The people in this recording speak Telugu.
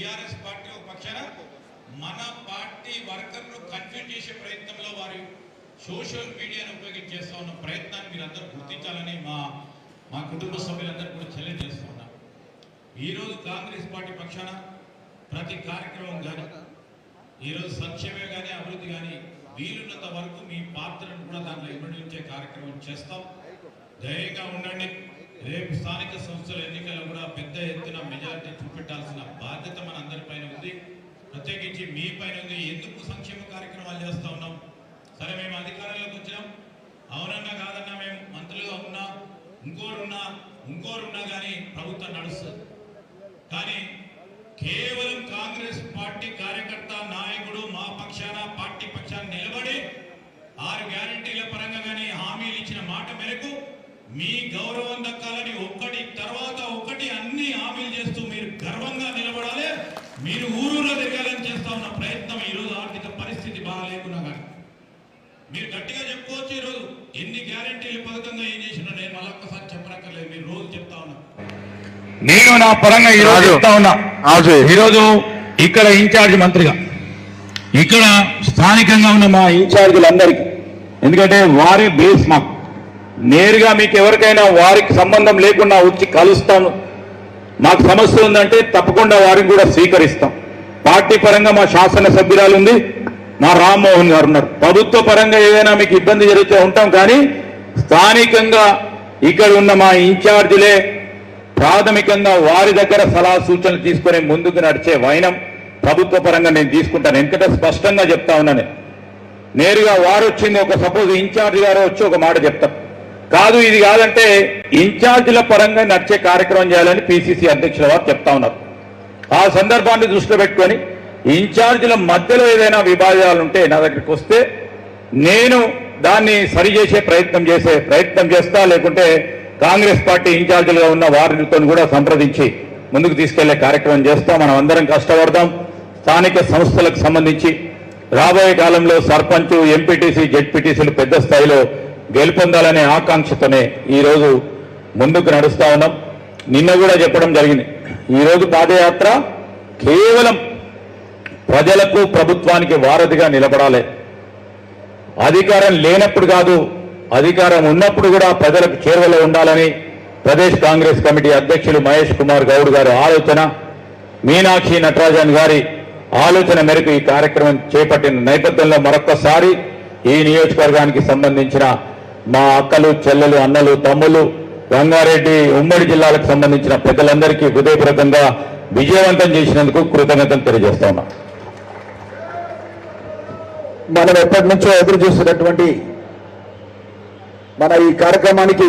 టిఆర్ఎస్ పార్టీ ఒక పక్షాన మన పార్టీ వర్కర్ను కన్ఫ్యూజ్ చేసే ప్రయత్నంలో వారు సోషల్ మీడియాను ఉపయోగించి చేస్తూ ఉన్న ప్రయత్నాన్ని మీరందరూ గుర్తించాలని మా కుటుంబ సభ్యులందరూ కూడా తెలియజేస్తూ ఉన్నారు. ఈరోజు కాంగ్రెస్ పార్టీ పక్షాన ప్రతి కార్యక్రమం కానీ ఈరోజు సంక్షేమే కానీ అభివృద్ధి కానీ వీలున్నంత వరకు మీ పాత్రను కూడా దాంట్లో ఇమ్మడించే కార్యక్రమం చేస్తాం. ధైర్యంగా ఉండండి. రేపు స్థానిక సంస్థల ఎన్నికల్లో కూడా పెద్ద ఎత్తున మెజారిటీ చూపెట్టాల్సిన బాధ్యత మన అందరిపైన ఉంది, ప్రత్యేకించి మీ పైన ఉంది. ఎందుకు సంక్షేమ కార్యక్రమాలు చేస్తూ ఉన్నాం? సరే, మేము అధికారంలోకి వచ్చినాం, అవునన్నా కాదన్నా మేము మంత్రులుగా ఉన్నా ఇంకోరున్నా కానీ ప్రభుత్వం నడుస్తుంది. కానీ కేవలం కాంగ్రెస్ పార్టీ కార్యకర్త నాయకుడు మా పక్షాన పార్టీ పక్షాన నిలబడి 6 గ్యారెంటీల పరంగా కానీ హామీలు ఇచ్చిన మాట మేరకు మీ గౌరవం దక్కాలని ఒకటి తర్వాత ఒకటి అన్ని హామీలు చేస్తూ మీరు గర్వంగా నిలబడాలి. మీరు ఊరూరులో తిరగాలని చేస్తా ఉన్న ప్రయత్నం ఈరోజు ఆర్థిక పరిస్థితి బాగాలేకున్నా కానీ మీరు గట్టిగా చెప్పుకోవచ్చు. ఈరోజు ఎన్ని గ్యారెంటీలు పథకంగా ఏం చేసినా నేను మళ్ళొక్కసారి చెప్పనక్కర్లేదు, మీరు రోజు చెప్తా ఉన్నా. నేను నా పరంగా ఈరోజు చెప్తా ఉన్నా. ఈరోజు ఇక్కడ ఇన్ఛార్జ్ మంత్రిగా ఇక్కడ స్థానికంగా ఉన్న మా ఇన్ఛార్జీలందరికీ, ఎందుకంటే వారే బేస్ మాకు నేరుగా మీకు ఎవరికైనా వారికి సంబంధం లేకుండా వచ్చి కలుస్తాను, మాకు సమస్య ఉందంటే తప్పకుండా వారిని కూడా స్వీకరిస్తాం. పార్టీ పరంగా మా శాసనసభ్యురాలు ఉంది, మా రామ్మోహన్ గారు ఉన్నారు. ప్రభుత్వ పరంగా ఏదైనా మీకు ఇబ్బంది జరిగితే ఉంటాం, కానీ స్థానికంగా ఇక్కడ ఉన్న మా ఇన్ఛార్జీలే ప్రాథమికంగా వారి దగ్గర సలహా సూచనలు తీసుకుని ముందుకు నడిచే వైనం ప్రభుత్వ పరంగా నేను తీసుకుంటాను. ఎందుకంటే స్పష్టంగా చెప్తా ఉన్నాను, నేరుగా వారు వచ్చింది ఒక సపోజ్ ఇన్ఛార్జి గారు వచ్చి ఒక మాట చెప్తారు, కాదు ఇది కాదంటే ఇన్ఛార్జీల పరంగా నడిచే కార్యక్రమం చేయాలని పిసిసి అధ్యక్షుల వారు చెప్తా ఉన్నారు. ఆ సందర్భాన్ని దృష్టిలో పెట్టుకొని ఇన్ఛార్జీల మధ్యలో ఏదైనా విభాగాలు ఉంటే నా దగ్గరికి వస్తే నేను దాన్ని సరిచేసే ప్రయత్నం చేస్తా, లేకుంటే కాంగ్రెస్ పార్టీ ఇన్ఛార్జీలుగా ఉన్న వారితో కూడా సంప్రదించి ముందుకు తీసుకెళ్లే కార్యక్రమం చేస్తాం. మనం అందరం కష్టపడదాం. స్థానిక సంస్థలకు సంబంధించి రాబోయే కాలంలో సర్పంచ్, ఎంపీటీసీ, జెడ్పీటీసీలు పెద్ద స్థాయిలో గెలుపొందాలనే ఆకాంక్షతోనే ఈరోజు ముందుకు నడుస్తా ఉన్నాం. నిన్న కూడా చెప్పడం జరిగింది, ఈరోజు పాదయాత్ర కేవలం ప్రజలకు ప్రభుత్వానికి వారధిగా నిలబడాలి. అధికారం లేనప్పుడు కాదు, అధికారం ఉన్నప్పుడు కూడా ప్రజలకు చేరువలో ఉండాలని ప్రదేశ్ కాంగ్రెస్ కమిటీ అధ్యక్షులు మహేష్ కుమార్ గౌడ్ గారి ఆలోచన, మీనాక్షి నటరాజన్ గారి ఆలోచన మేరకు ఈ కార్యక్రమం చేపట్టిన నేపథ్యంలో మరొక్కసారి ఈ నియోజకవర్గానికి సంబంధించిన మా అక్కలు, చెల్లెలు, అన్నలు, తమ్ముళ్ళు, రంగారెడ్డి ఉమ్మడి జిల్లాలకు సంబంధించిన పెద్దలందరికీ హృదయపూర్వకంగా విజయవంతం చేసినందుకు కృతజ్ఞతలు తెలియజేస్తా ఉన్నాం. మనం ఎప్పటి నుంచో ఎదురు చూస్తున్నటువంటి మన ఈ కార్యక్రమానికి